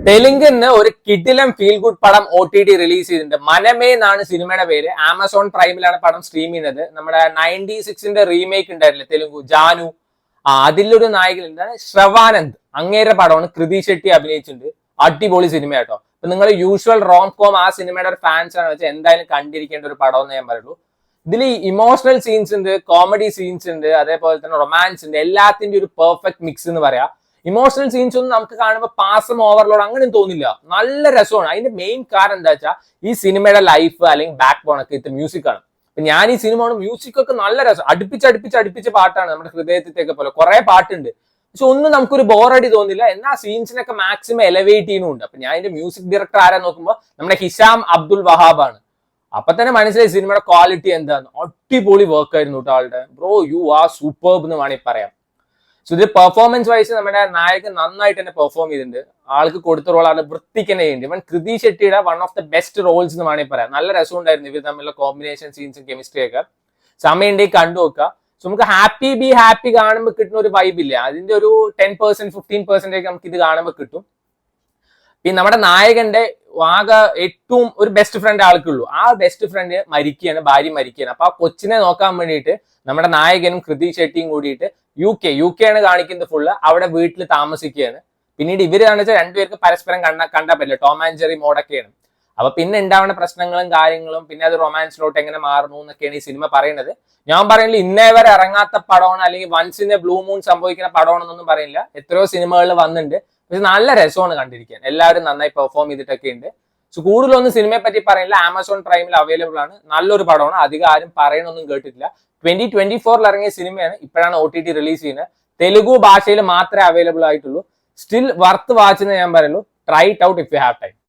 തെലുങ്കിന് ഒരു കിടിലം feel good പടം OTT റിലീസ് ചെയ്തിട്ടുണ്ട്. മനമേ എന്നാണ് സിനിമയുടെ പേര്. ആമസോൺ പ്രൈമിലാണ് പടം സ്ട്രീം ചെയ്യുന്നത്. നമ്മുടെ 96ന്റെ റീമേക്ക് ഉണ്ടായിരുന്നില്ല തെലുങ്കു, ജാനു. അതിലൊരു നായകനുണ്ട് ശ്രവാനന്ദ്. അങ്ങേരെ പടമാണ്. കൃതി ഷെട്ടി അഭിനയിച്ചിട്ടുണ്ട്. അടിപൊളി സിനിമ കേട്ടോ. അപ്പൊ നിങ്ങൾ യൂഷ്വൽ റോം കോം ആ സിനിമയുടെ ഒരു ഫാൻസ് ആണ് വെച്ചാൽ എന്തായാലും കണ്ടിരിക്കേണ്ട ഒരു പടം എന്ന് ഞാൻ പറയുള്ളൂ. ഇതിൽ ഇമോഷണൽ സീൻസ് ഉണ്ട്, കോമഡി സീൻസ് ഉണ്ട്, അതേപോലെ തന്നെ റൊമാൻസ് ഉണ്ട്. എല്ലാത്തിന്റെ ഒരു പെർഫെക്റ്റ് മിക്സ് എന്ന് പറയാം. ഇമോഷണൽ സീൻസ് ഒന്നും നമുക്ക് കാണുമ്പോൾ പാസം ഓവർലോഡ് അങ്ങനെ തോന്നില്ല. നല്ല രസമാണ്. അതിന്റെ മെയിൻ കാരണം എന്താ വെച്ചാൽ ഈ സിനിമയുടെ ലൈഫ് അല്ലെങ്കിൽ ബാക്ക് ബോൺ ഒക്കെ ഇത് മ്യൂസിക് ആണ്. ഞാൻ ഈ സിനിമ മ്യൂസിക് ഒക്കെ നല്ല രസം, അടുപ്പിച്ച് പാട്ടാണ്. നമ്മുടെ ഹൃദയത്തിലേക്ക് പോലെ കുറെ പാട്ടുണ്ട്. പക്ഷെ ഒന്നും നമുക്കൊരു ബോറടി തോന്നില്ല. എന്നാൽ സീൻസിനൊക്കെ മാക്സിമം എലവേറ്റ് ചെയ്യുന്നുണ്ട്. അപ്പൊ ഞാൻ ഇതിന്റെ മ്യൂസിക് ഡയറക്ടർ ആരാ നോക്കുമ്പോൾ നമ്മുടെ ഹിഷാം അബ്ദുൽ വഹാബാണ്. അപ്പൊ തന്നെ മനസ്സിലായി സിനിമയുടെ ക്വാളിറ്റി എന്താന്ന്. അടിപൊളി വർക്ക് ആയിരുന്നു കേട്ടോ ആളുടെ. ബ്രോ യു ആർ സൂപ്പർബ് എന്ന് വേണമെങ്കിൽ പറയാം. സോ ഇത് പെർഫോമൻസ് വൈസ് നമ്മുടെ നായകൻ നന്നായിട്ട് തന്നെ പെർഫോം ചെയ്തിട്ടുണ്ട്. ആൾക്ക് കൊടുത്ത റോൾ ആള് വൃത്തിക്ക് തന്നെ ചെയ്യുന്നുണ്ട്. ഇവൻ കൃതി ഷെട്ടിയുടെ one of the best roles എന്ന് വേണമെങ്കിൽ പറയാം. നല്ല രസമുണ്ടായിരുന്നു ഇവർ തമ്മിലുള്ള കോമ്പിനേഷൻ സീൻസും കെമിസ്ട്രി ഒക്കെ. സമയമുണ്ടെങ്കിൽ കണ്ടു നോക്കുക. സോ നമുക്ക് ഹാപ്പി ഹാപ്പി കാണുമ്പോൾ കിട്ടുന്ന ഒരു വൈബ് ഇല്ല, അതിന്റെ ഒരു 10% 15% നമുക്ക് ഇത് കാണുമ്പോൾ കിട്ടും. പിന്നെ നമ്മുടെ നായകന്റെ ആകെ ഏറ്റവും ഒരു ബെസ്റ്റ് ഫ്രണ്ട് ആൾക്കുള്ളൂ. ആ ബെസ്റ്റ് ഫ്രണ്ട് മരിക്കുകയാണ്, ഭാര്യ മരിക്കുകയാണ്. അപ്പൊ ആ കൊച്ചിനെ നോക്കാൻ വേണ്ടിയിട്ട് നമ്മുടെ നായകനും കൃതി ഷെട്ടിയും കൂടിയിട്ട് യു കെ ആണ് കാണിക്കുന്നത് ഫുള്ള്. അവിടെ വീട്ടിൽ താമസിക്കുകയാണ്. പിന്നീട് ഇവര് കാണിച്ച രണ്ടുപേർക്ക് പരസ്പരം കണ്ടാൽ പറ്റില്ല. ടോം ആൻഡ് ജെറി മോഡൊക്കെയാണ്. അപ്പൊ പിന്നെ ഉണ്ടാവുന്ന പ്രശ്നങ്ങളും കാര്യങ്ങളും പിന്നെ അത് റൊമാൻസിലോട്ട് എങ്ങനെ മാറുന്നു എന്നൊക്കെയാണ് ഈ സിനിമ പറയുന്നത്. ഞാൻ പറയുന്നത് ഇന്നേ വരെ ഇറങ്ങാത്ത പടമാണ് അല്ലെങ്കിൽ once in a blue moon സംഭവിക്കുന്ന പടമാണെന്നൊന്നും പറയില്ല. എത്രയോ സിനിമകളിൽ വന്നിട്ടുണ്ട്. പക്ഷെ നല്ല രസമാണ് കണ്ടിരിക്കാൻ. എല്ലാവരും നന്നായി പെർഫോം ചെയ്തിട്ടൊക്കെ ഉണ്ട്. സോ കൂടുതലൊന്നും സിനിമയെ പറ്റി പറയില്ല. ആമസോൺ പ്രൈമിൽ അവൈലബിൾ ആണ്. നല്ലൊരു പടമാണ്. അധികം ആരും പറയണൊന്നും കേട്ടിട്ടില്ല. 2024 ഇറങ്ങിയ സിനിമയാണ്. ഇപ്പോഴാണ് OTT റിലീസ് ചെയ്യുന്നത്. തെലുഗു ഭാഷയിൽ മാത്രമേ അവൈലബിൾ ആയിട്ടുള്ളൂ. സ്റ്റിൽ വർത്ത് വാച്ച് എന്ന് ഞാൻ പറയുള്ളൂ. Try it out if you have time.